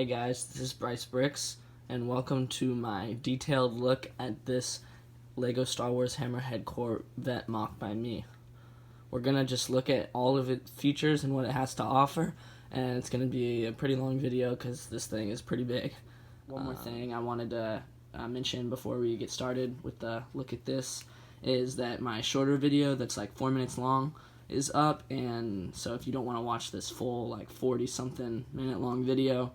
Hey guys, this is Bryce Bricks, and welcome to my detailed look at this LEGO Star Wars Hammerhead Corvette MOC by me. We're going to just look at all of its features and what it has to offer, and it's going to be a pretty long video because this thing is pretty big. One more thing I wanted to mention before we get started with the look at this is that my shorter video that's like 4 minutes long is up, and so if you don't want to watch this full like 40-something minute long video,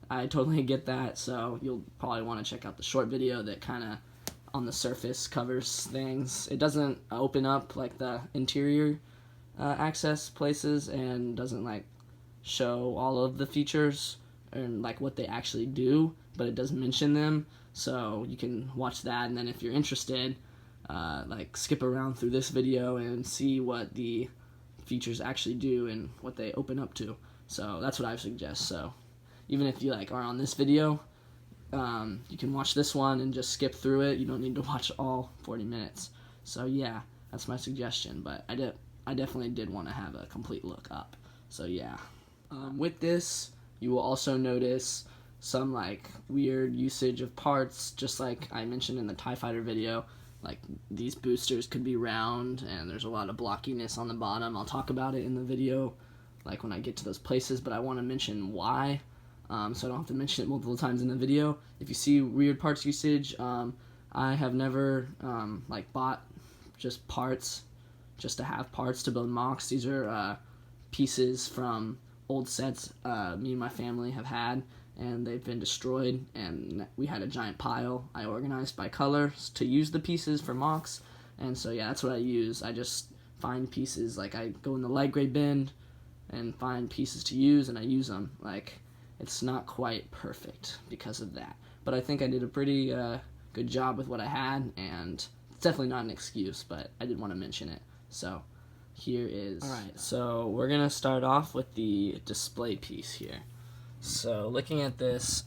I totally get that, so you'll probably want to check out the short video that kind of on the surface covers things. It doesn't open up like the interior access places and doesn't like show all of the features and like what they actually do, but it does mention them, so you can watch that, and then if you're interested, like skip around through this video and see what the features actually do and what they open up to. So that's what I suggest. So even if you like are on this video, you can watch this one and just skip through it. You don't need to watch all 40 minutes. So yeah, that's my suggestion. But I definitely did want to have a complete look up. So yeah, with this, you will also notice some like weird usage of parts, just like I mentioned in the TIE Fighter video. Like these boosters could be round, and there's a lot of blockiness on the bottom. I'll talk about it in the video, like when I get to those places. But I want to mention why. So I don't have to mention it multiple times in the video. If you see weird parts usage, I have never like bought just parts just to have parts to build MOCs. These are pieces from old sets me and my family have had, and they've been destroyed, and we had a giant pile I organized by colors to use the pieces for MOCs. And so yeah, that's what I use. I just find pieces, like I go in the light gray bin and find pieces to use, and I use them. Like, it's not quite perfect because of that, but I think I did a pretty good job with what I had, and it's definitely not an excuse, but I did want to mention it. So here is, alright, so we're gonna start off with the display piece here. So looking at this,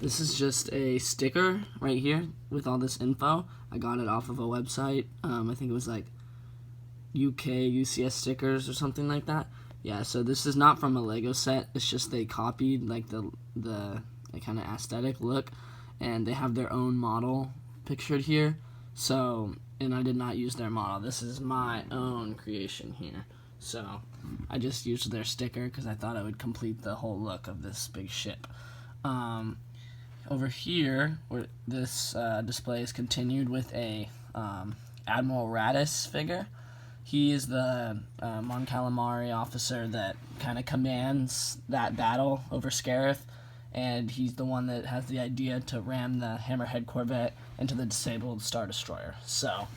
this is just a sticker right here with all this info. I got it off of a website. I think it was like UK UCS stickers or something like that. Yeah, so this is not from a Lego set. It's just they copied like the kind of aesthetic look, and they have their own model pictured here. So, and I did not use their model. This is my own creation here. So I just used their sticker because I thought it would complete the whole look of this big ship. Over here, where this display is continued with a Admiral Raddus figure. He is the Mon Calamari officer that kind of commands that battle over Scarif, and he's the one that has the idea to ram the Hammerhead Corvette into the disabled Star Destroyer. So,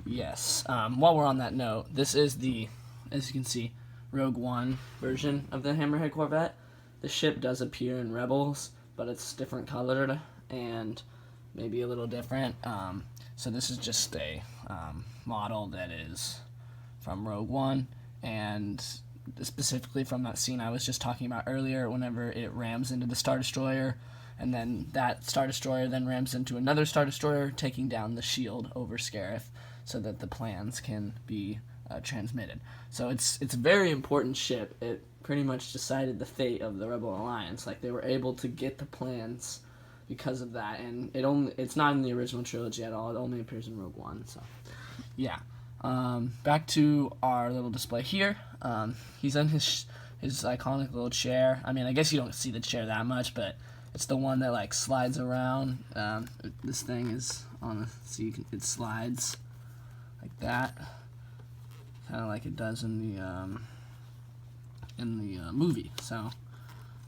yes, while we're on that note, this is the, as you can see, Rogue One version of the Hammerhead Corvette. The ship does appear in Rebels, but it's different colored and maybe a little different. So this is just a model that is from Rogue One, and specifically from that scene I was just talking about earlier, whenever it rams into the Star Destroyer, and then that Star Destroyer then rams into another Star Destroyer, taking down the shield over Scarif so that the plans can be transmitted. So it's a very important ship. It pretty much decided the fate of the Rebel Alliance. Like, they were able to get the plans because of that, and it's not in the original trilogy at all. It only appears in Rogue One. So yeah, back to our little display here. He's in his iconic little chair. I mean, I guess you don't see the chair that much, but it's the one that like slides around. This thing is on so it slides like that, kind of like it does in the movie. So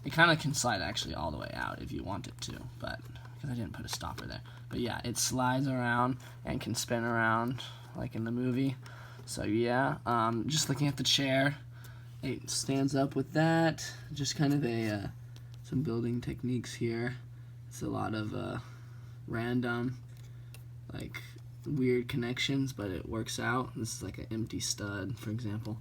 it kind of can slide actually all the way out if you want it to, but because I didn't put a stopper there. But yeah, it slides around and can spin around like in the movie. So yeah, just looking at the chair, it stands up with that. Just kind of some building techniques here. It's a lot of random, like weird connections, but it works out. This is like an empty stud, for example.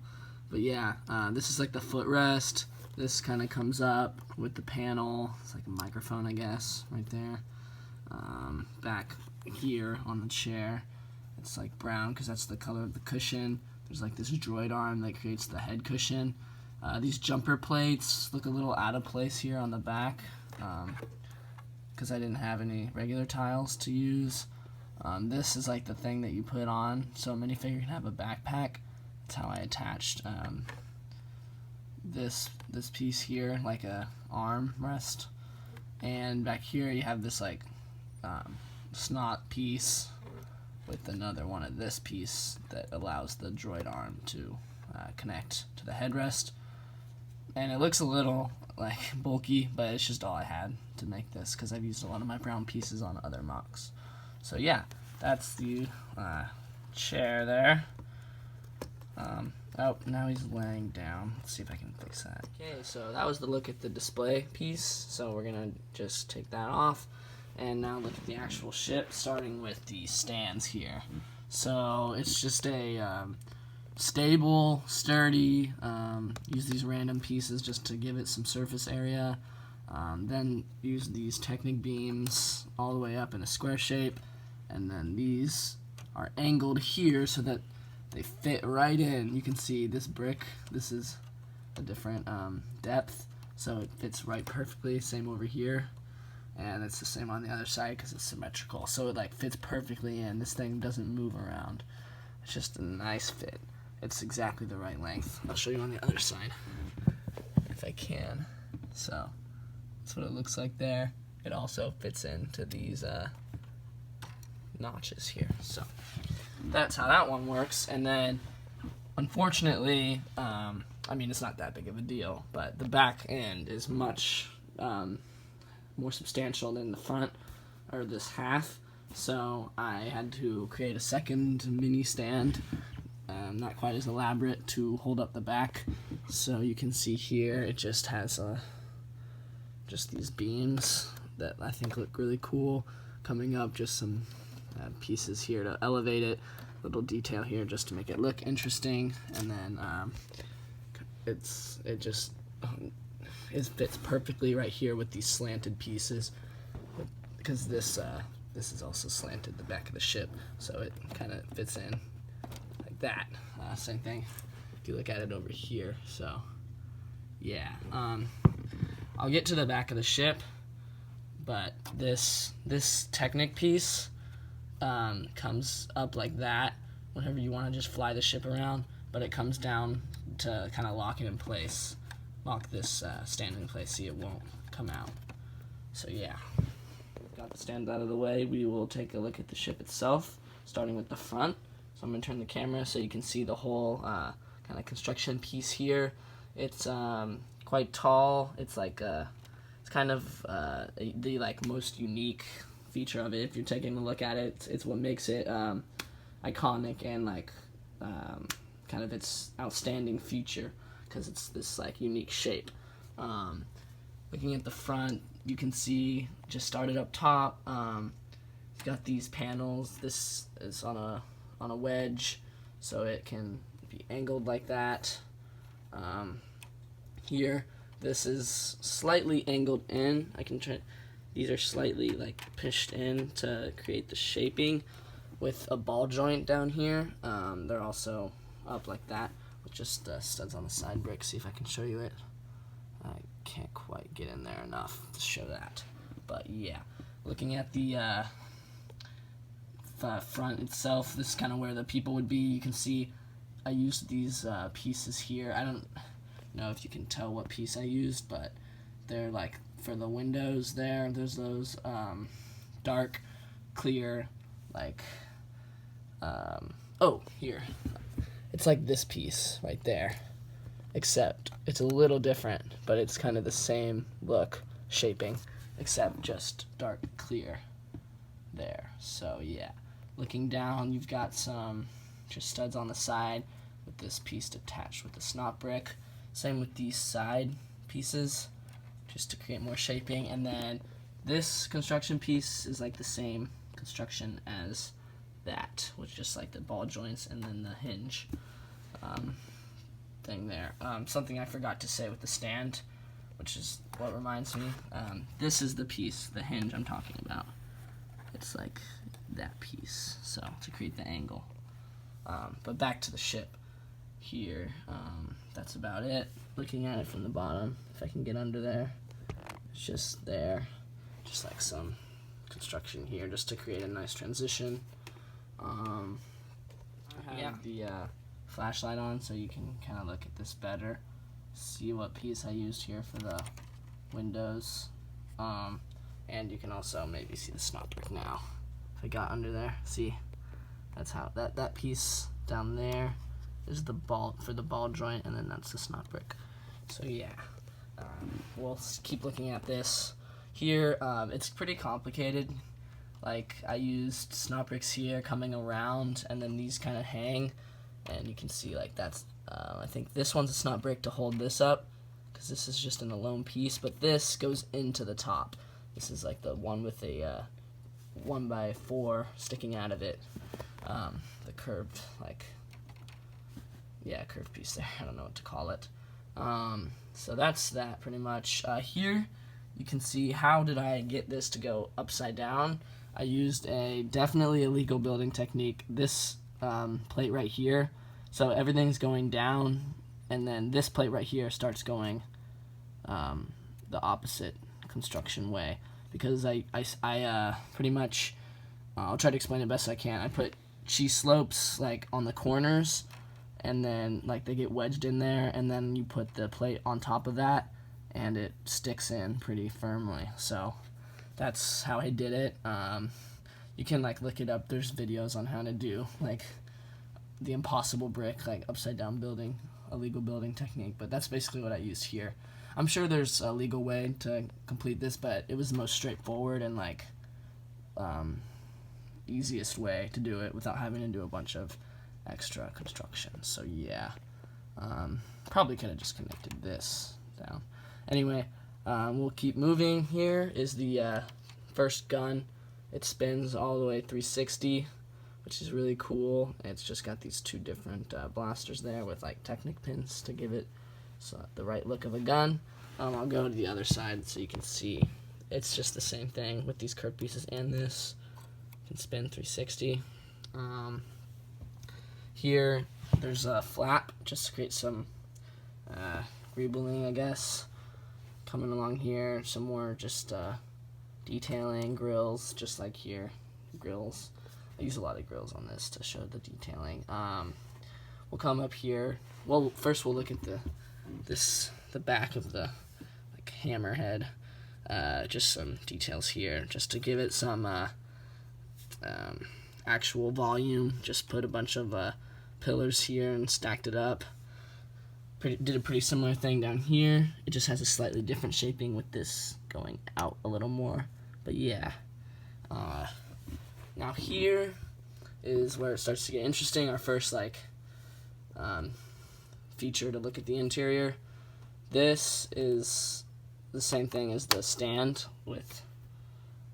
But yeah, this is like the footrest. This kind of comes up with the panel. It's like a microphone, I guess, right there. Back here on the chair, it's like brown because that's the color of the cushion. There's like this droid arm that creates the head cushion. These jumper plates look a little out of place here on the back because I didn't have any regular tiles to use. This is like the thing that you put on so a minifigure can have a backpack. That's how I attached this piece here, like a arm rest. And back here you have this like snot piece with another one of this piece that allows the droid arm to connect to the headrest. And it looks a little like bulky, but it's just all I had to make this because I've used a lot of my brown pieces on other MOCs. So yeah, that's the chair there. Oh, now he's laying down. Let's see if I can fix that. Okay, so that was the look at the display piece. So we're gonna just take that off and now look at the actual ship, starting with the stands here. So it's just a stable, sturdy, use these random pieces just to give it some surface area. Then use these Technic beams all the way up in a square shape, and then these are angled here so that they fit right in. You can see this brick, this is a different depth, so it fits right perfectly. Same over here, and it's the same on the other side because it's symmetrical, so it like fits perfectly in. This thing doesn't move around. It's just a nice fit. It's exactly the right length. I'll show you on the other side if I can. So that's what it looks like there. It also fits into these notches here. So that's how that one works. And then unfortunately, I mean, it's not that big of a deal, but the back end is much more substantial than the front, or this half. So I had to create a second mini stand, not quite as elaborate, to hold up the back. So you can see here it just has just these beams that I think look really cool coming up, just some pieces here to elevate it, little detail here just to make it look interesting, and then it fits perfectly right here with these slanted pieces, because this is also slanted, the back of the ship, so it kind of fits in like that. Same thing if you look at it over here. So yeah, I'll get to the back of the ship, but this Technic piece comes up like that whenever you want to just fly the ship around, but it comes down to kind of lock it in place, lock this stand in place, so it won't come out. So yeah, got the stand out of the way. We will take a look at the ship itself, starting with the front. So I'm going to turn the camera so you can see the whole kind of construction piece here. It's quite tall. It's like it's kind of the like most unique feature of it. If you're taking a look at it, it's what makes it iconic and like kind of its outstanding feature, because it's this like unique shape. Looking at the front, you can see, just started up top, it's got these panels. This is on a wedge, so it can be angled like that. Here, this is slightly angled in. I can try. These are slightly like pushed in to create the shaping, with a ball joint down here. They're also up like that with just studs on the side brick. See if I can show you it. I can't quite get in there enough to show that, but yeah, looking at the front itself, this is kind of where the people would be. You can see I used these pieces here. I don't know if you can tell what piece I used, but they're like for the windows there's those dark clear, like oh, here, it's like this piece right there, except it's a little different, but it's kind of the same look, shaping, except just dark clear there. So yeah, looking down, you've got some just studs on the side with this piece attached with the snot brick. Same with these side pieces, just to create more shaping. And then this construction piece is like the same construction as that, with just like the ball joints and then the hinge thing there. Something I forgot to say with the stand, which is what reminds me, this is the piece, the hinge I'm talking about. It's like that piece, so to create the angle. But back to the ship here, that's about it. looking at it from the bottom, if I can get under there, it's just there, just like some construction here, just to create a nice transition. I have the flashlight on so you can kind of look at this better, see what piece I used here for the windows, and you can also maybe see the snot brick now. If I got under there, see, that's how that piece down there is the ball for the ball joint, and then that's the snot brick. So yeah, we'll keep looking at this here. It's pretty complicated. Like, I used snot bricks here coming around, and then these kind of hang, and you can see like that's I think this one's a snot brick to hold this up, because this is just an alone piece, but this goes into the top. This is like the one with a 1x4 sticking out of it, the curved, like, yeah, curved piece there. I don't know what to call it. So that's that pretty much. Here you can see how did I get this to go upside down. I used definitely a legal building technique. This plate right here, so everything's going down, and then this plate right here starts going the opposite construction way, because I pretty much, I'll try to explain it best I can. I put cheese slopes like on the corners, and then like they get wedged in there, and then you put the plate on top of that, and it sticks in pretty firmly. So that's how I did it. You can like look it up. There's videos on how to do like the impossible brick, like upside down building, a legal building technique, but that's basically what I used here. I'm sure there's a legal way to complete this, but it was the most straightforward and like easiest way to do it without having to do a bunch of extra construction. So yeah, probably could have just connected this down. Anyway, we'll keep moving. Here is the first gun. It spins all the way 360, which is really cool. It's just got these two different blasters there with like Technic pins to give it the right look of a gun. I'll go to the other side so you can see. It's just the same thing with these curved pieces and this. You can spin 360. Here, there's a flap just to create some greebling, I guess. Coming along here, some more just detailing, grills, just like here, grills. I use a lot of grills on this to show the detailing. We'll come up here. Well, first we'll look at the back of the like hammerhead. Just some details here, just to give it some actual volume. Just put a bunch of pillars here and stacked it up. Did a pretty similar thing down here. It just has a slightly different shaping with this going out a little more. But yeah. Now here is where it starts to get interesting. Our first like feature to look at the interior. This is the same thing as the stand, with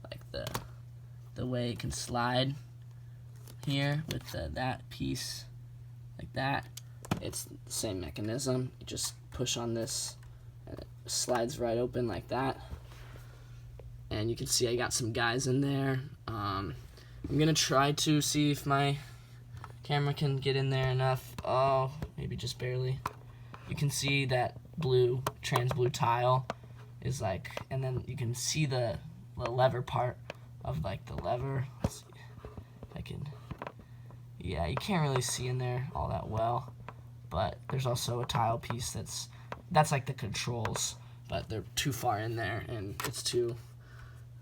like the way it can slide here with that piece like that. It's the same mechanism. You just push on this and it slides right open like that. And you can see I got some guys in there. I'm gonna try to see if my camera can get in there enough. Oh, maybe just barely. You can see that blue, trans blue tile is like, and then you can see the lever part of like the lever. Let's see if I can, yeah, you can't really see in there all that well, but there's also a tile piece that's like the controls, but they're too far in there, and it's too,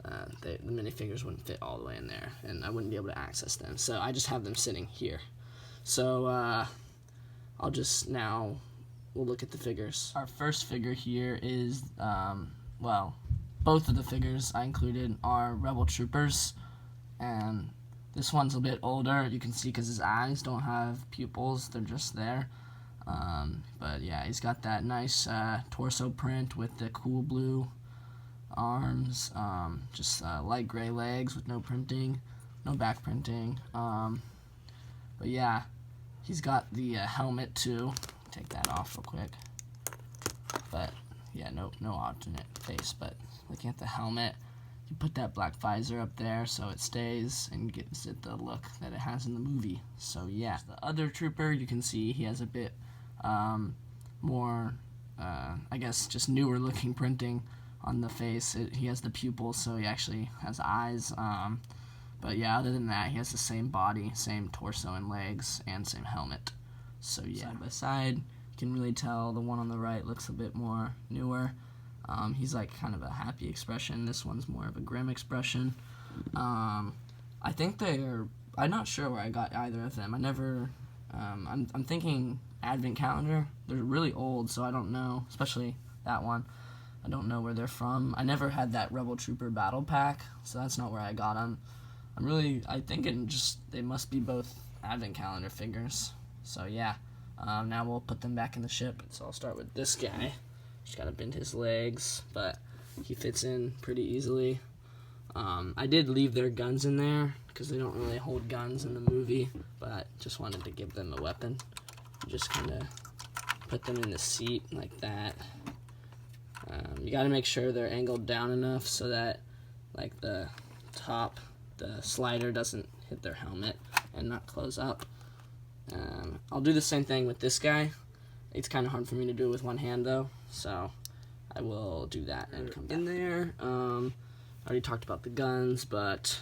the minifigures wouldn't fit all the way in there, and I wouldn't be able to access them, so I just have them sitting here. So I'll just now, we'll look at the figures. Our first figure here is, well, both of the figures I included are Rebel Troopers, and this one's a bit older, you can see, because his eyes don't have pupils, they're just there. But yeah, he's got that nice torso print with the cool blue arms, just light gray legs with no printing, no back printing. But yeah, he's got the helmet too. Take that off real quick. But yeah, no alternate face, but looking at the helmet, you put that black visor up there so it stays and gives it the look that it has in the movie. So yeah, the other trooper, you can see he has a bit more I guess, just newer looking printing on the face. He has the pupils, so he actually has eyes. But yeah, other than that, he has the same body, same torso and legs, and same helmet. So yeah, side by side, you can really tell the one on the right looks a bit more newer. He's like kind of a happy expression. This one's more of a grim expression. I think I'm not sure where I got either of them. I'm thinking Advent Calendar. They're really old, so I don't know, especially that one. I don't know where they're from. I never had that Rebel Trooper Battle Pack, so that's not where I got them. I think they must be both Advent Calendar figures. So yeah, now we'll put them back in the ship. So I'll start with this guy. Just gotta bend his legs, but he fits in pretty easily. I did leave their guns in there because they don't really hold guns in the movie, but I just wanted to give them a weapon. Just kind of put them in the seat like that. You got to make sure they're angled down enough so that like the slider doesn't hit their helmet and not close up. I'll do the same thing with this guy. It's kind of hard for me to do it with one hand though, so I will do that and come back in there. I already talked about the guns, but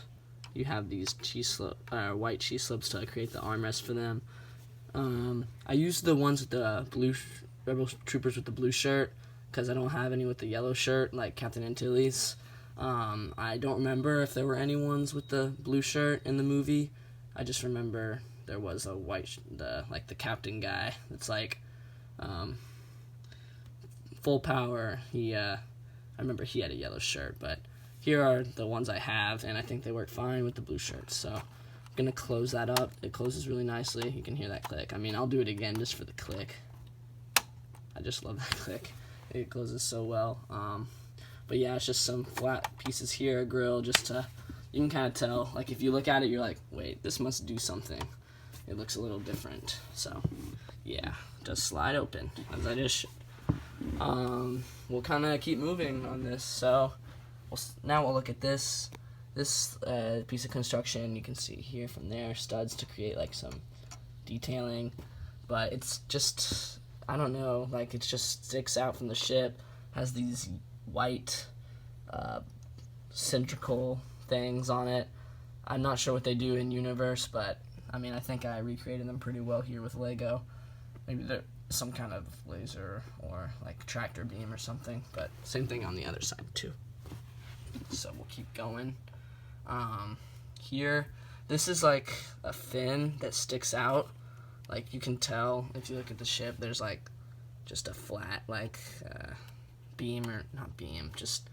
you have these white cheese slips to create the armrest for them. I used the ones with the blue Rebel Troopers with the blue shirt because I don't have any with the yellow shirt like Captain Antilles. I don't remember if there were any ones with the blue shirt in the movie. I just remember there was a white, the captain guy. It's like full power. I remember he had a yellow shirt, but here are the ones I have, and I think they work fine with the blue shirts. So I'm going to close that up. It closes really nicely. You can hear that click. I mean, I'll do it again just for the click. I just love that click. It closes so well. But yeah, it's just some flat pieces here, a grill, just to, you can kind of tell. Like, if you look at it, you're like, wait, this must do something. It looks a little different. So, yeah, just slide open, as I just should. We'll kind of keep moving on this. So, now we'll look at this piece of construction. You can see here from there studs to create like some detailing, but it's just, I don't know, like it just sticks out from the ship, has these white cylindrical things on it. I'm not sure what they do in universe, but I mean, I think I recreated them pretty well here with Lego. Maybe they're some kind of laser or like tractor beam or something, but same thing on the other side too. So we'll keep going. Here, this is like a fin that sticks out. Like you can tell if you look at the ship, there's like just a flat beam, or not beam, just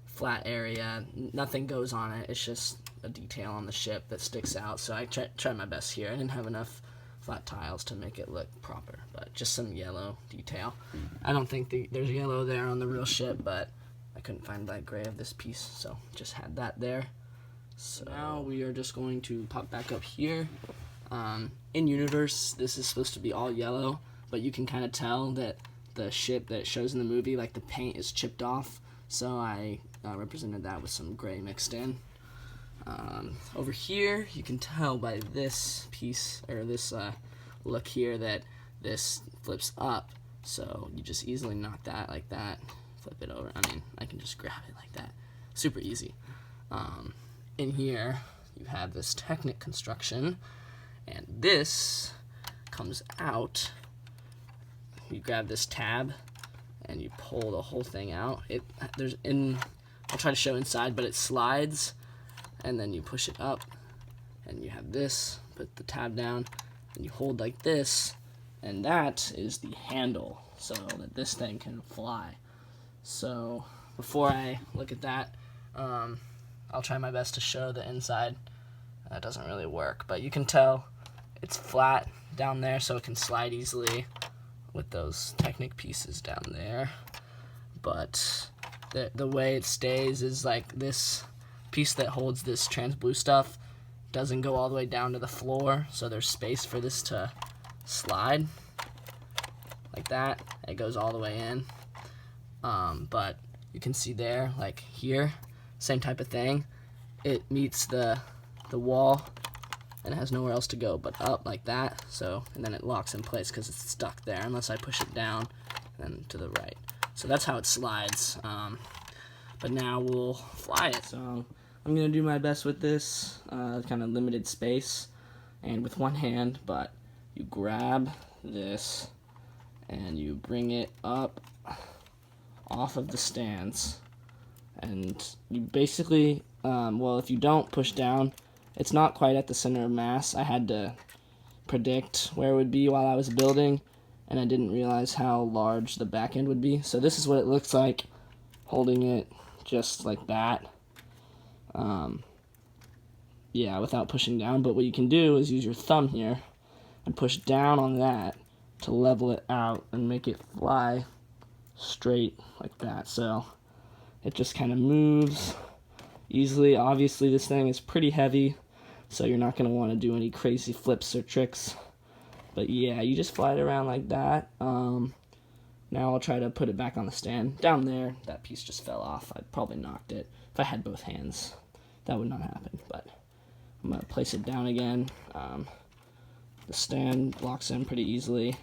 flat area. Nothing goes on it. It's just a detail on the ship that sticks out. So I tried my best here. I didn't have enough flat tiles to make it look proper, but just some yellow detail. I don't think there's yellow there on the real ship, but I couldn't find that gray of this piece, so just had that there. So now we are just going to pop back up here. In universe, this is supposed to be all yellow, but you can kind of tell that the ship that shows in the movie, like the paint is chipped off, so I represented that with some gray mixed in. Over here, you can tell by this piece, or this look here, that this flips up, so you just easily knock that like that, flip it over. I mean, I can just grab it like that. Super easy. In here, you have this Technic construction, and this comes out. You grab this tab, and you pull the whole thing out. I'll try to show inside, but it slides, and then you push it up, and you have this. Put the tab down, and you hold like this, and that is the handle, so that this thing can fly. So before I look at that, I'll try my best to show the inside. That doesn't really work, but you can tell it's flat down there, so it can slide easily with those Technic pieces down there. But the way it stays is like this piece that holds this trans blue stuff doesn't go all the way down to the floor, so there's space for this to slide like that. It goes all the way in. But you can see there, like here, same type of thing. It meets the wall and it has nowhere else to go but up like that. So, and then it locks in place because it's stuck there unless I push it down, then to the right. So that's how it slides. But now we'll fly it. So I'm gonna do my best with this, kind of limited space and with one hand, but you grab this and you bring it up off of the stands, and you basically, well, if you don't push down, it's not quite at the center of mass. I had to predict where it would be while I was building, and I didn't realize how large the back end would be. So this is what it looks like holding it just like that. Yeah, without pushing down. But what you can do is use your thumb here and push down on that to level it out and make it fly straight like that. So it just kind of moves easily. Obviously this thing is pretty heavy, so you're not going to want to do any crazy flips or tricks. But yeah, you just fly it around like that. Now I'll try to put it back on the stand. Down there, that piece just fell off. I probably knocked it. If I had both hands, that would not happen. But I'm going to place it down again. The stand locks in pretty easily.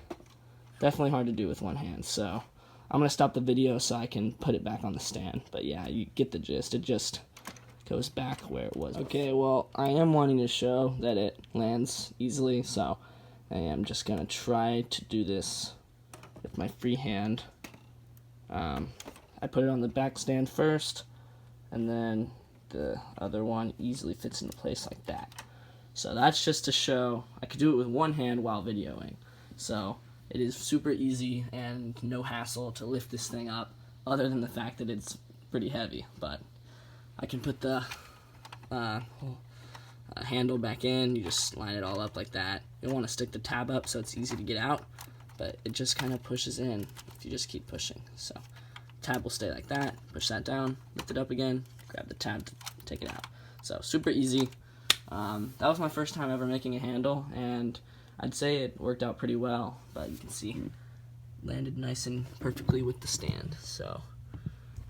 Definitely hard to do with one hand, so I'm going to stop the video so I can put it back on the stand. But yeah, you get the gist. It just goes back where it was. Okay, well, I am wanting to show that it lands easily, so I am just going to try to do this with my free hand. I put it on the back stand first, and then the other one easily fits into place like that. So that's just to show I could do it with one hand while videoing. So it is super easy and no hassle to lift this thing up, other than the fact that it's pretty heavy. But I can put the handle back in. You just line it all up like that. You'll want to stick the tab up so it's easy to get out, but it just kind of pushes in if you just keep pushing. So tab will stay like that. Push that down, lift it up again, grab the tab to take it out. So super easy. That was my first time ever making a handle, and I'd say it worked out pretty well, but you can see landed nice and perfectly with the stand. So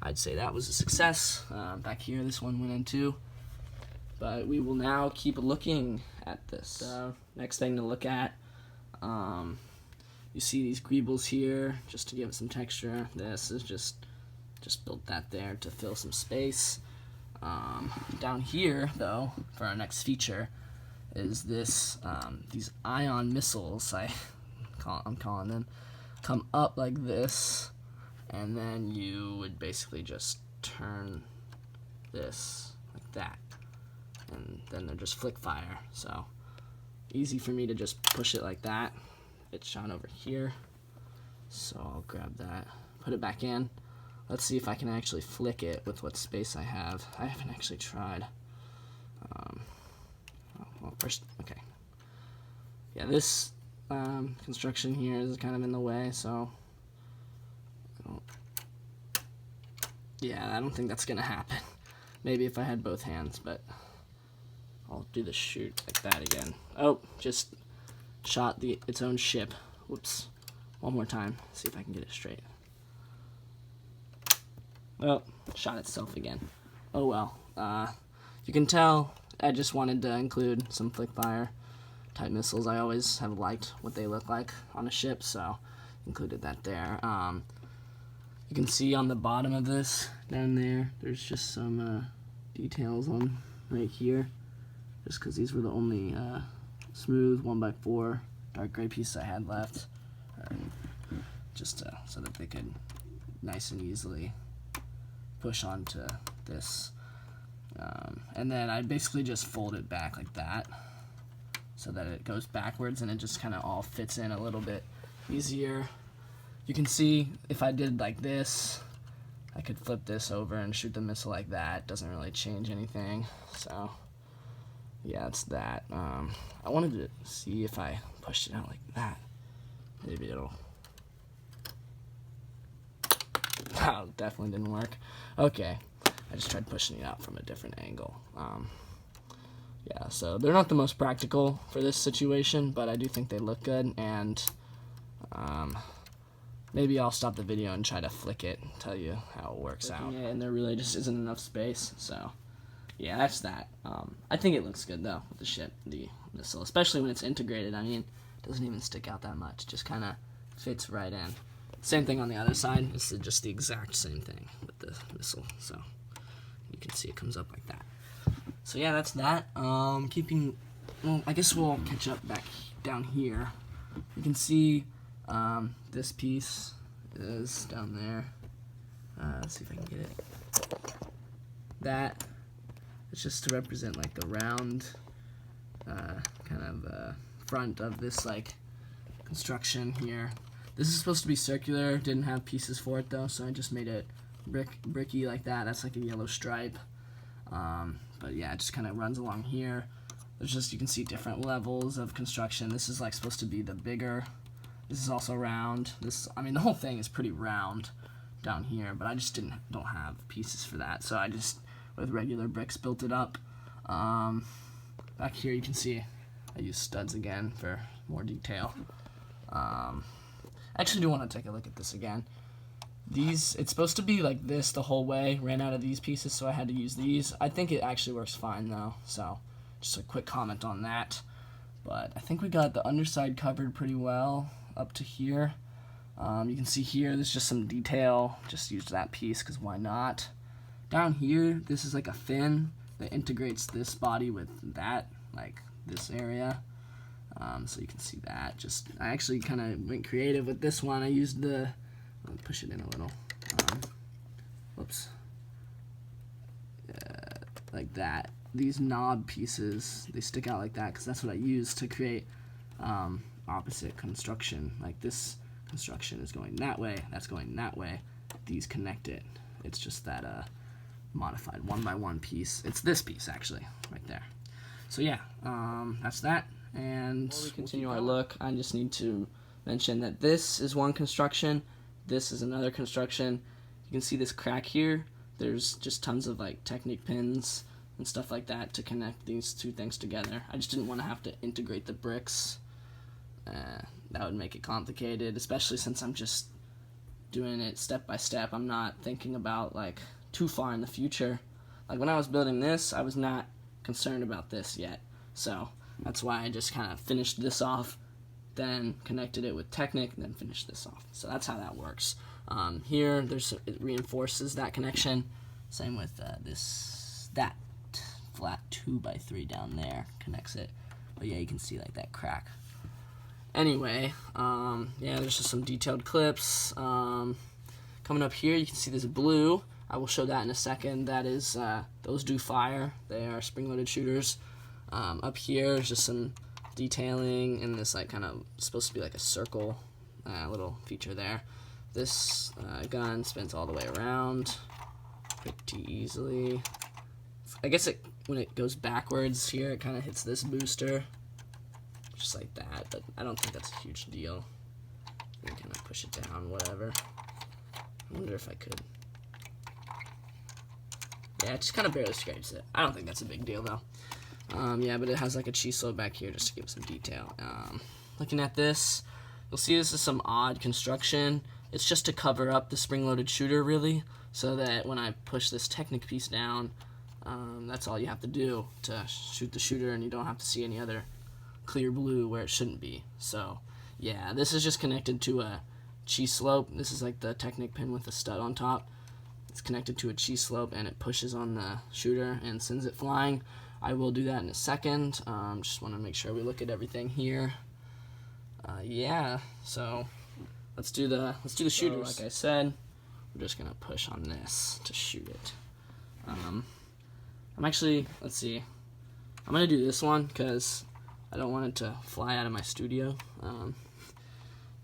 I'd say that was a success. Back here, this one went in too. But we will now keep looking at this. So next thing to look at, you see these greebles here, just to give it some texture. This is just built that there to fill some space. Down here, though, for our next feature, is this these ion missiles, I'm calling them, come up like this, and then you would basically just turn this like that, and then they're just flick fire. So easy for me to just push it like that. It's shot over here, so I'll grab that, put it back in. Let's see if I can actually flick it with what space I have. I haven't actually tried. Well, first, okay. Yeah, this construction here is kind of in the way, so yeah, I don't think that's gonna happen. Maybe if I had both hands, but I'll do the shoot like that again. Oh, just shot its own ship. Whoops. One more time. See if I can get it straight. Oh, shot itself again. Oh well. You can tell I just wanted to include some flick fire type missiles. I always have liked what they look like on a ship, so included that there. You can see on the bottom of this down there, there's just some details on right here, just because these were the only smooth 1x4 dark gray pieces I had left, just so that they could nice and easily push onto this. And then I basically just fold it back like that so that it goes backwards, and it just kind of all fits in a little bit easier. You can see if I did like this, I could flip this over and shoot the missile like that. Doesn't really change anything. So yeah, it's that. I wanted to see if I pushed it out like that, maybe it'll. Oh, definitely didn't work. Okay, I just tried pushing it out from a different angle. Yeah, so they're not the most practical for this situation, but I do think they look good, and maybe I'll stop the video and try to flick it and tell you how it works out. Yeah, and there really just isn't enough space, so yeah, that's that. I think it looks good though with the ship, the missile, especially when it's integrated. I mean, it doesn't even stick out that much; it just kind of fits right in. Same thing on the other side. This is just the exact same thing with the missile. So you can see it comes up like that. So yeah, that's that. Well, I guess we'll catch up back down here. You can see this piece is down there. Let's see if I can get it. That is just to represent like the round kind of front of this like construction here. This is supposed to be circular. Didn't have pieces for it though, so I just made it bricky like that. That's like a yellow stripe. But yeah, it just kind of runs along here. There's just, you can see different levels of construction. This is like supposed to be the bigger. This is also round. I mean, the whole thing is pretty round down here, but I just don't have pieces for that, so I just with regular bricks built it up. Back here you can see I use studs again for more detail. I actually do want to take a look at this again. It's supposed to be like this the whole way. Ran out of these pieces, so I had to use these. I think it actually works fine though, so just a quick comment on that. But I think we got the underside covered pretty well up to here. You can see here there's just some detail. Just used that piece because why not? Down here, this is like a fin that integrates this body with that, like this area. So you can see that. I actually kind of went creative with this one. I used let me push it in a little. Whoops. Like that. These knob pieces, they stick out like that because that's what I use to create opposite construction. Like this construction is going that way, that's going that way. These connect it. It's just that modified 1x1 piece. It's this piece actually, right there. So yeah, that's that. And before we continue our look, I just need to mention that this is one construction. This is another construction. You can see this crack here. There's just tons of like Technic pins and stuff like that to connect these two things together. I just didn't want to have to integrate the bricks. That would make it complicated, especially since I'm just doing it step by step. I'm not thinking about like too far in the future. Like when I was building this, I was not concerned about this yet. So that's why I just kind of finished this off, then connected it with Technic, and then finished this off. So that's how that works. Here, it reinforces that connection. Same with that flat 2x3 down there connects it. But yeah, you can see like that crack. Anyway, yeah, there's just some detailed clips. Coming up here, you can see this blue. I will show that in a second. That is, those do fire. They are spring-loaded shooters. Up here is just some detailing in this like kind of supposed to be like a circle little feature there. This gun spins all the way around pretty easily. I guess when it goes backwards here, it kind of hits this booster, just like that, but I don't think that's a huge deal. You can kind of push it down, whatever. I wonder if I could. Yeah, it just kind of barely scrapes it. I don't think that's a big deal though. Yeah, but it has like a cheese slope back here just to give some detail. Looking at this, you'll see this is some odd construction. It's just to cover up the spring-loaded shooter, really, so that when I push this Technic piece down, that's all you have to do to shoot the shooter, and you don't have to see any other clear blue where it shouldn't be. So, yeah, this is just connected to a cheese slope. This is like the Technic pin with the stud on top. It's connected to a cheese slope, and it pushes on the shooter and sends it flying. I will do that in a second. Just want to make sure we look at everything here. Yeah, so let's do the shooters. So, like I said, we're just gonna push on this to shoot it. I'm actually, let's see, I'm gonna do this one because I don't want it to fly out of my studio.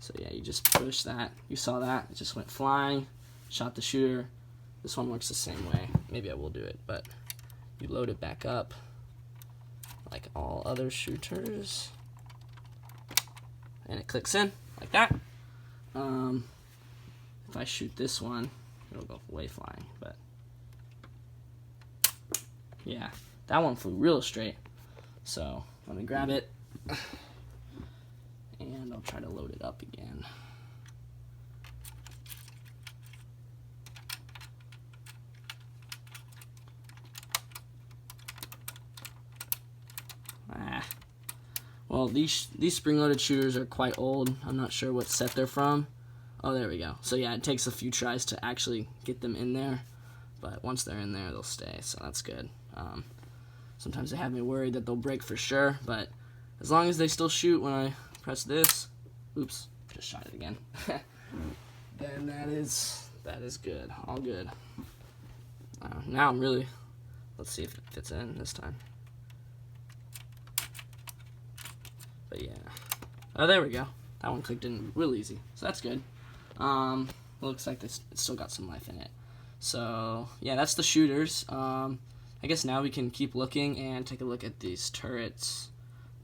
So yeah, you just push that. You saw that, it just went flying, shot the shooter. This one works the same way. Maybe I will do it, but you load it back up like all other shooters, and it clicks in like that. If I shoot this one, it'll go way flying, but yeah, that one flew real straight. So let me grab it, and I'll try to load it up again. Well, these spring-loaded shooters are quite old. I'm not sure what set they're from. Oh, there we go. So yeah, it takes a few tries to actually get them in there, but once they're in there, they'll stay, so that's good. Sometimes they have me worried that they'll break for sure, but as long as they still shoot when I press this, oops, just shot it again, then that is good, all good. Now I'm really, let's see if it fits in this time. But yeah, oh, there we go. That one clicked in real easy, so that's good. Looks like it's still got some life in it. So yeah, that's the shooters. I guess now we can keep looking and take a look at these turrets.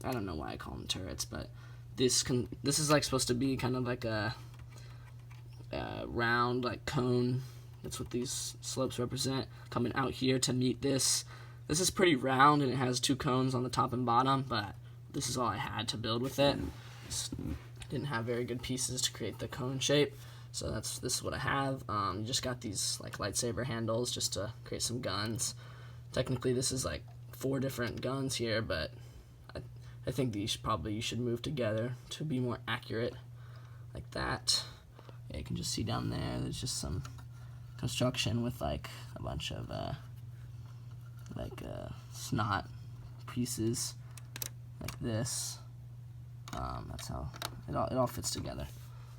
I don't know why I call them turrets, but this is like supposed to be kind of like a round like cone. That's what these slopes represent, coming out here to meet this. This is pretty round and it has 2 cones on the top and bottom, but this is all I had to build with it. Didn't have very good pieces to create the cone shape, so this is what I have. You just got these like lightsaber handles just to create some guns. Technically this is like 4 different guns here, but I think these you should move together to be more accurate, like that. Yeah, you can just see down there, there's just some construction with like a bunch of snot pieces like this. That's how it all fits together.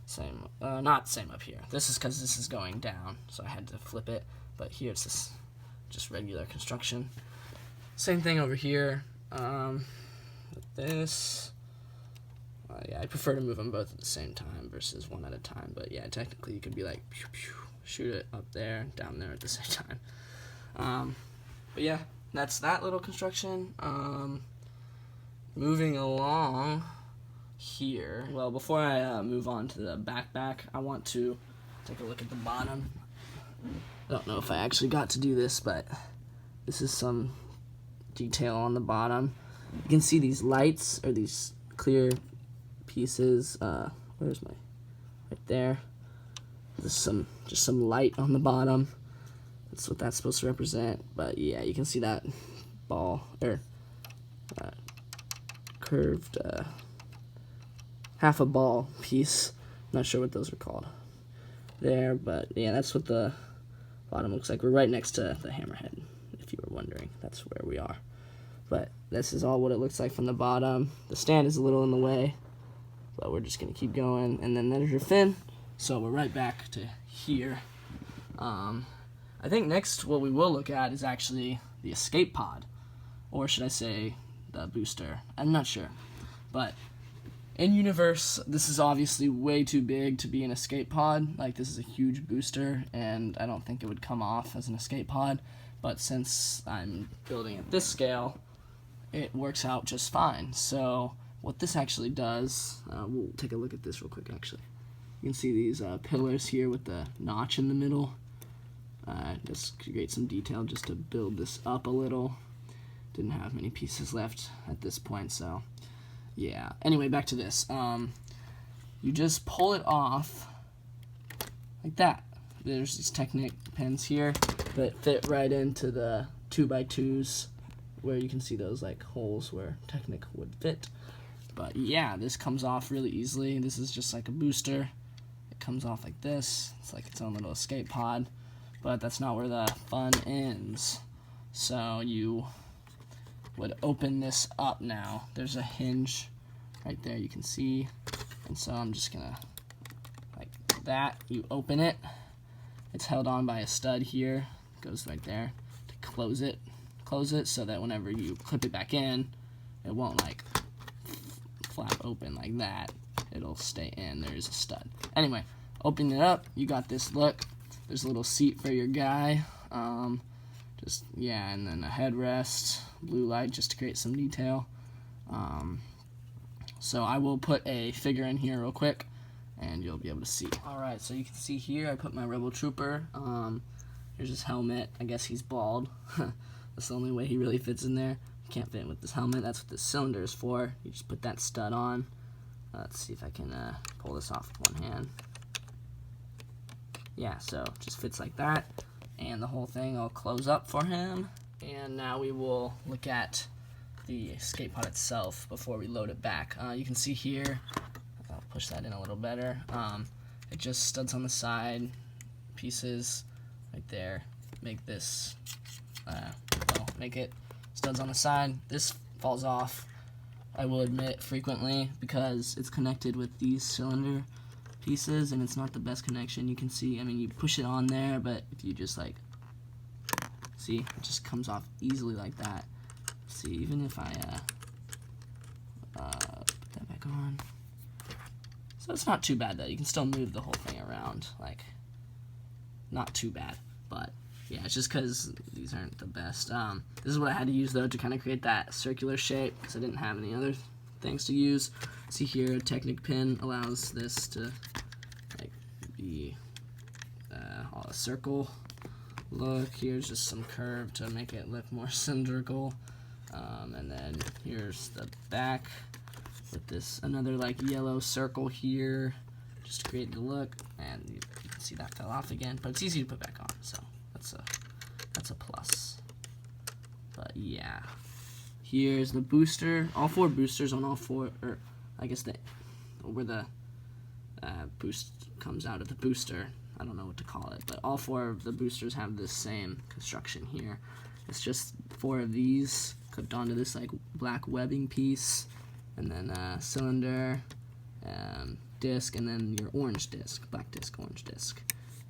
Same, not same up here. This is because this is going down, so I had to flip it. But here it's just regular construction. Same thing over here. With this. Yeah, I prefer to move them both at the same time versus one at a time. But yeah, technically you could be like, pew, pew, shoot it up there, down there at the same time. But yeah, that's that little construction. Moving along here. Well, before I move on to the backpack, I want to take a look at the bottom. I don't know if I actually got to do this, but this is some detail on the bottom. You can see these lights, or these clear pieces. Where's my, right there. There's just some light on the bottom. That's what that's supposed to represent. But yeah, you can see that ball, or curved half a ball piece. I'm not sure what those are called there, but yeah, that's what the bottom looks like. We're right next to the Hammerhead, if you were wondering. That's where we are. But this is all what it looks like from the bottom. The stand is a little in the way, but we're just gonna keep going. And then there's your fin. So we're right back to here. I think next what we will look at is actually the escape pod, or should I say the booster. I'm not sure, but in universe, this is obviously way too big to be an escape pod. Like, this is a huge booster, and I don't think it would come off as an escape pod. But since I'm building at this scale, it works out just fine. So what this actually does, we'll take a look at this real quick, actually. You can see these pillars here with the notch in the middle. Just create some detail just to build this up a little. Didn't have many pieces left at this point, so yeah. Anyway, back to this. You just pull it off like that. There's these Technic pins here that fit right into the 2x2s, where you can see those like holes where Technic would fit. But yeah, this comes off really easily. This is just like a booster. It comes off like this. It's like its own little escape pod. But that's not where the fun ends. So you would open this up now. There's a hinge right there, you can see. And so I'm just gonna, like that, you open it. It's held on by a stud here. It goes right there to close it so that whenever you clip it back in, it won't like flap open like that. It'll stay in. There's a stud. Anyway, open it up, you got this look. There's a little seat for your guy. Yeah, and then a headrest, blue light just to create some detail. So I will put a figure in here real quick, and you'll be able to see. Alright, so you can see here I put my Rebel Trooper. Here's his helmet. I guess he's bald. That's the only way he really fits in there. Can't fit in with this helmet. That's what this cylinder is for. You just put that stud on. Let's see if I can pull this off with one hand. Yeah, so it just fits like that. And the whole thing will close up for him. And now we will look at the escape pod itself before we load it back. You can see here, I'll push that in a little better. it just studs on the side pieces right there. Make this, make it studs on the side. This falls off, I will admit, frequently because it's connected with these cylinder pieces and it's not the best connection. You can see, I mean, you push it on there, but if you just like, see, it just comes off easily like that. See, even if I put that back on. So it's not too bad though. You can still move the whole thing around, like, not too bad. But yeah, it's just because these aren't the best. This is what I had to use though to kind of create that circular shape because I didn't have any other things to use. See here, a Technic pin allows this to like be all a circle look. Here's just some curve to make it look more cylindrical. And then here's the back with this another like yellow circle here just to create the look, and you can see that fell off again, but it's easy to put back on, so that's a plus. But yeah, here's the booster, all four boosters on all four, or I guess where the boost comes out of the booster, I don't know what to call it, but all four of the boosters have this same construction here. It's just four of these clipped onto this like black webbing piece, and then cylinder, disc, and then your orange disc, black disc, orange disc.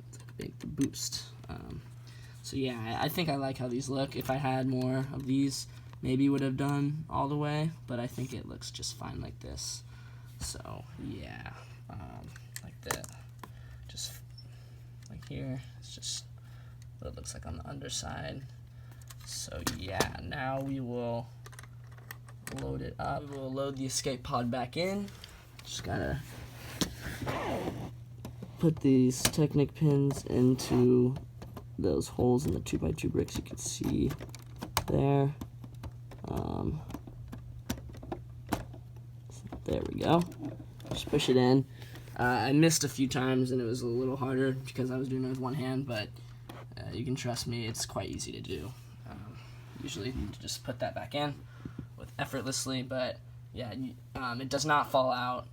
It's like a big boost. So yeah, I think I like how these look. If I had more of these, maybe would have done all the way, but I think it looks just fine like this. So yeah, like that. Just like here, it's just what it looks like on the underside. So yeah, now we will load it up. We will load the escape pod back in. Just gotta put these Technic pins into those holes in the 2x2 bricks you can see there. There we go. Just push it in. I missed a few times and it was a little harder because I was doing it with one hand, but you can trust me, it's quite easy to do. Usually you just put that back in with effortlessly, but yeah, it does not fall out.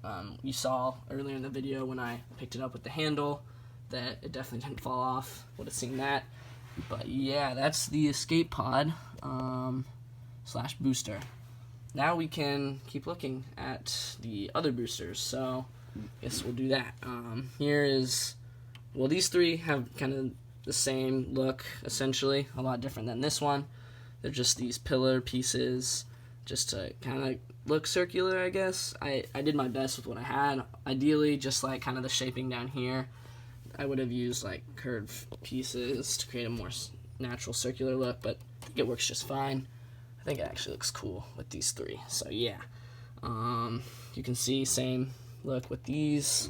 You saw earlier in the video when I picked it up with the handle that it definitely didn't fall off. Would have seen that. But yeah, that's the escape pod slash booster. Now we can keep looking at the other boosters, so I guess we'll do that. Here is, well, these three have kind of the same look, essentially, a lot different than this one. They're just these pillar pieces, just to kind of look circular, I guess. I did my best with what I had. Ideally, just like kind of the shaping down here, I would have used like curved pieces to create a more natural circular look, but I think it works just fine. I think it actually looks cool with these three. So yeah, you can see same look with these.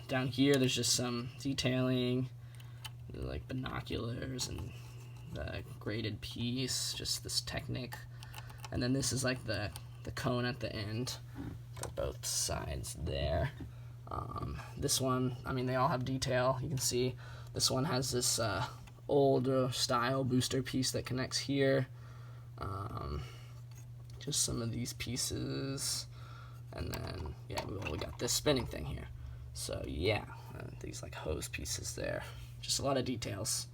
Down here, there's just some detailing, like binoculars and the graded piece, just this Technic, and then this is like the cone at the end for both sides there. This one, I mean, they all have detail. You can see this one has this older style booster piece that connects here. Just some of these pieces, and then yeah, we got this spinning thing here. So yeah, these like hose pieces there. Just a lot of details.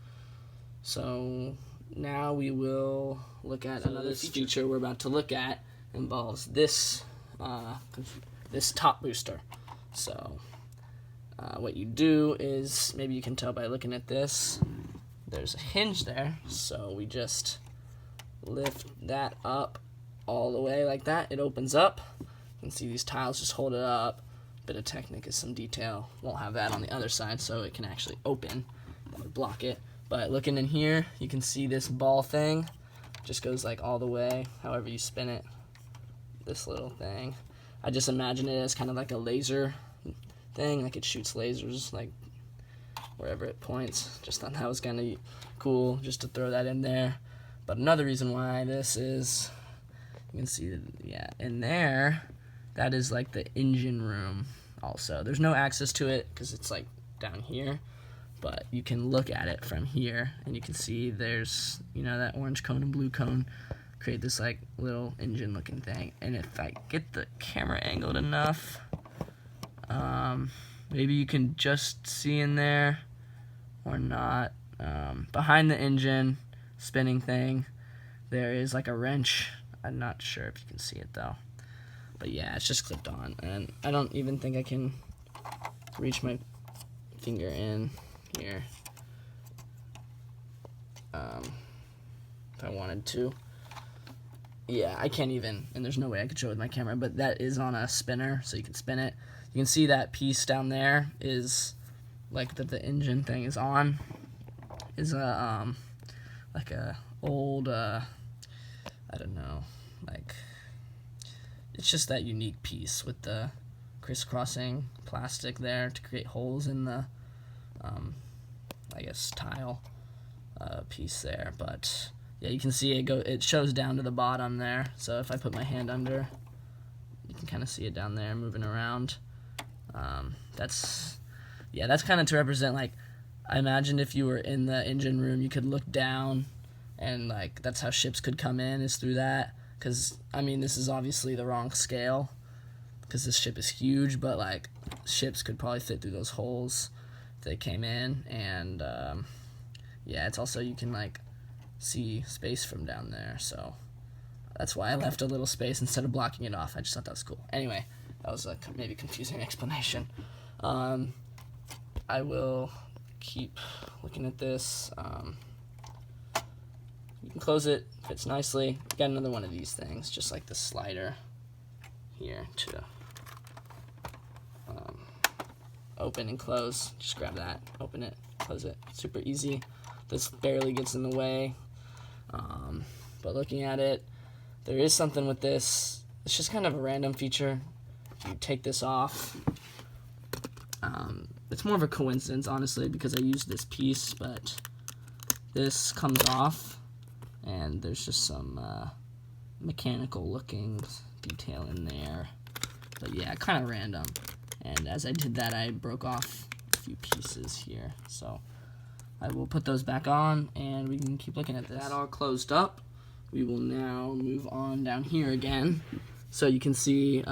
So now we will look at another feature we're about to look at. Involves this this top booster. So what you do is, maybe you can tell by looking at this, there's a hinge there, so we just lift that up all the way like that. It opens up. You can see these tiles just hold it up. Bit of Technic is some detail. Won't have that on the other side, so it can actually open. That would block it. But looking in here, you can see this ball thing just goes like all the way, however you spin it. This little thing, I just imagine it as kind of like a laser thing, like it shoots lasers like wherever it points. Just thought that was kind of cool just to throw that in there. But another reason why this is, you can see that, yeah, in there, that is like the engine room also. There's no access to it because it's like down here, but you can look at it from here and you can see there's, you know, that orange cone and blue cone create this like little engine looking thing. And if I get the camera angled enough, Maybe you can just see in there or not. Behind the engine spinning thing, there is like a wrench. I'm not sure if you can see it though. But yeah, it's just clipped on, and I don't even think I can reach my finger in here if I wanted to. Yeah, I can't even, and there's no way I could show it with my camera, but that is on a spinner, so you can spin it. You can see that piece down there is like that the engine thing is on. Is a like a old I don't know, like it's just that unique piece with the crisscrossing plastic there to create holes in the I guess tile piece there. But yeah, you can see it shows down to the bottom there, so if I put my hand under, you can kind of see it down there moving around. That's kind of to represent, like, I imagined if you were in the engine room, you could look down, and like that's how ships could come in, is through that. Because I mean, this is obviously the wrong scale because this ship is huge, but like ships could probably fit through those holes if they came in. And yeah, it's also, you can like see space from down there, so that's why I left a little space instead of blocking it off. I just thought that was cool. Anyway, that was a maybe confusing explanation. I will keep looking at this. You can close it, fits nicely. Got another one of these things, just like the slider here to open and close. Just grab that, open it, close it. Super easy. This barely gets in the way. But looking at it, there is something with this. It's just kind of a random feature. If you take this off, it's more of a coincidence, honestly, because I used this piece, but this comes off, and there's just some mechanical looking detail in there. But yeah, kind of random. And as I did that, I broke off a few pieces here. So I will put those back on, and we can keep looking at this. That all closed up. We will now move on down here again. So you can see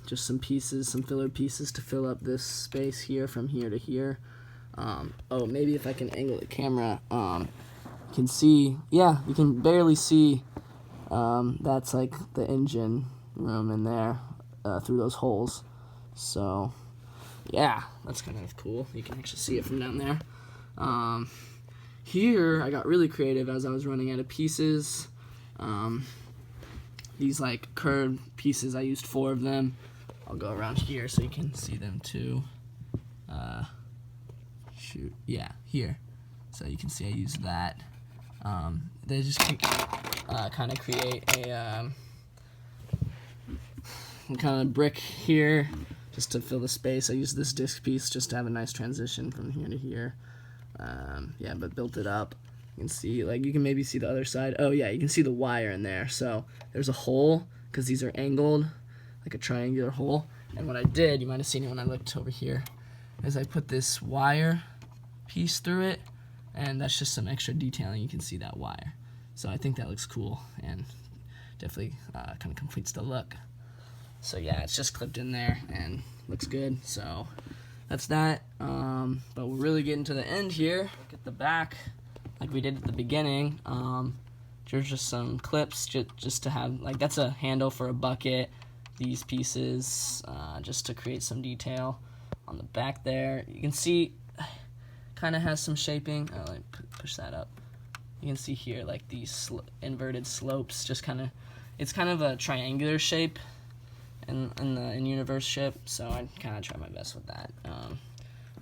just some pieces, some filler pieces to fill up this space here from here to here. Oh, maybe if I can angle the camera, you can see, yeah, you can barely see that's like the engine room in there through those holes. So yeah, that's kind of cool. You can actually see it from down there. Here I got really creative as I was running out of pieces. These like curved pieces, I used 4 of them. I'll go around here so you can see them too. Shoot, yeah, here. So you can see I used that. They just kind of create a kind of brick here just to fill the space. I used this disc piece just to have a nice transition from here to here. Yeah, but built it up. You can see, like, you can maybe see the other side. Oh yeah, you can see the wire in there. So there's a hole because these are angled, like a triangular hole. And what I did, you might have seen it when I looked over here, is I put this wire piece through it, and that's just some extra detailing. You can see that wire. So I think that looks cool and definitely kind of completes the look. So yeah, it's just clipped in there and looks good. So that's that. But we're really getting to the end here. Look at the back, like we did at the beginning. There's just some clips just to have, like, that's a handle for a bucket. These pieces just to create some detail on the back there. You can see kind of has some shaping. Oh, let me push that up. You can see here like these inverted slopes, just kind of, it's kind of a triangular shape in the universe ship, so I kind of try my best with that.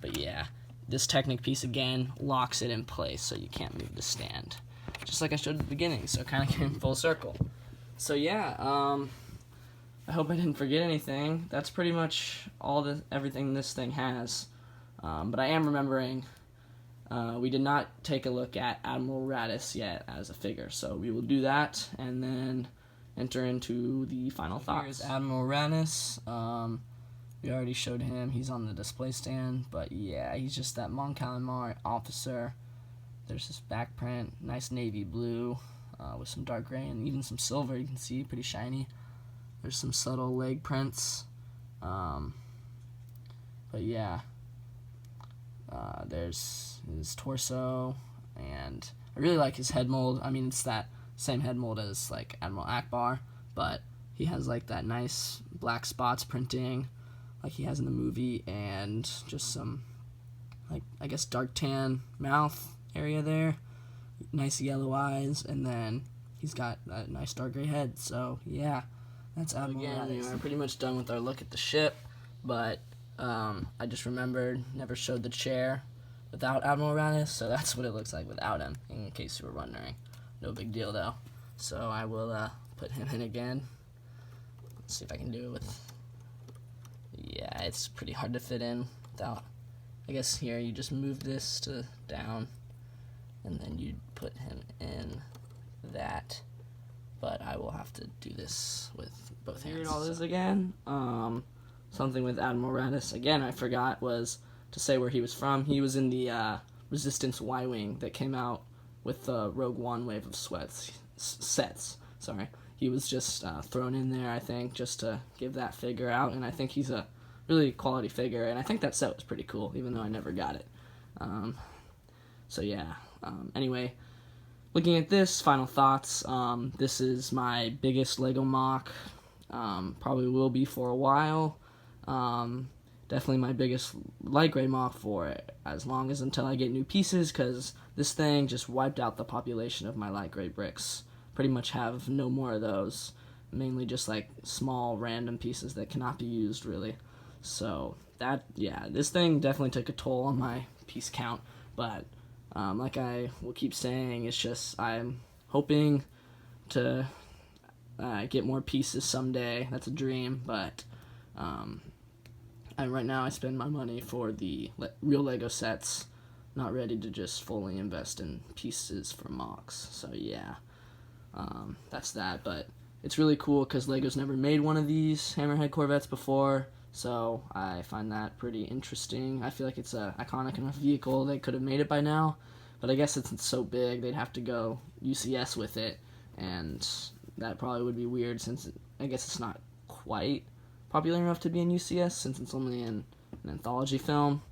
But yeah, this Technic piece again locks it in place so you can't move the stand, just like I showed at the beginning. So it kind of came full circle. So yeah, I hope I didn't forget anything. That's pretty much everything this thing has. But I am remembering we did not take a look at Admiral Radis yet as a figure, so we will do that and then enter into the final thoughts. Here's Admiral Radis. We already showed him. He's on the display stand, but yeah, he's just that Mon Calamari officer. There's this back print, nice navy blue with some dark gray and even some silver. You can see, pretty shiny. There's some subtle leg prints. But yeah, there's his torso, and I really like his head mold. I mean, it's that same head mold as like Admiral Akbar, but he has like that nice black spots printing like he has in the movie, and just some, like, I guess dark tan mouth area there, nice yellow eyes, and then he's got that nice dark gray head. So yeah, that's Admiral Raditz. We're pretty much done with our look at the ship, but I just remembered, never showed the chair without Admiral Raditz, so that's what it looks like without him, in case you were wondering. No big deal though. So I will put him in again. Let's see if I can do it with, yeah, it's pretty hard to fit in without, I guess here you just move this to down, and then you put him in that, but I will have to do this with both hands. Here it all is again. Something with Admiral Raditz, again, I forgot, was to say where he was from. He was in the Resistance Y-Wing that came out with the Rogue One wave of sets. Sorry. He was just thrown in there, I think, just to give that figure out, and I think he's a really quality figure, and I think that set was pretty cool, even though I never got it. So yeah. Anyway, looking at this, final thoughts. This is my biggest Lego MOC. Probably will be for a while. Definitely my biggest light gray MOC for as long as until I get new pieces, because this thing just wiped out the population of my light gray bricks. Pretty much have no more of those. Mainly just like small random pieces that cannot be used really. So that, yeah, this thing definitely took a toll on my piece count, but like I will keep saying, it's just I'm hoping to get more pieces someday. That's a dream, but right now I spend my money for the real Lego sets, not ready to just fully invest in pieces for MOCs. So yeah, that's that. But it's really cool because Lego's never made one of these Hammerhead Corvettes before, so I find that pretty interesting. I feel like it's a iconic enough vehicle, they could have made it by now, but I guess since it's so big, they'd have to go UCS with it, and that probably would be weird since I guess it's not quite popular enough to be in UCS since it's only in an anthology film.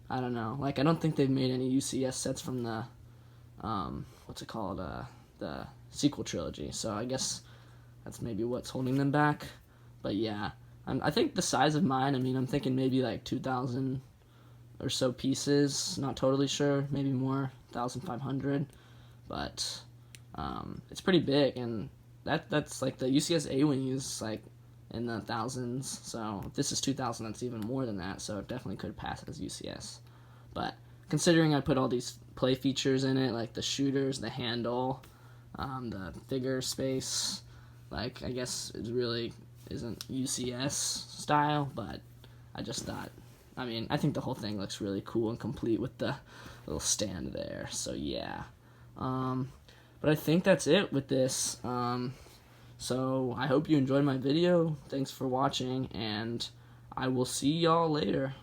I don't know. Like, I don't think they've made any UCS sets from the, what's it called, the sequel trilogy, so I guess that's maybe what's holding them back. But yeah, I think the size of mine, I mean, I'm thinking maybe like 2,000 or so pieces, not totally sure, maybe more, 1,500, but it's pretty big, and that's like the UCS A-Wing is like in the thousands, so if this is 2,000, that's even more than that, so it definitely could pass as UCS. But considering I put all these play features in it, like the shooters, the handle, the figure space, like, I guess it really isn't UCS style, but I just thought, I mean, I think the whole thing looks really cool and complete with the little stand there, so yeah. But I think that's it with this. So I hope you enjoyed my video. Thanks for watching, and I will see y'all later.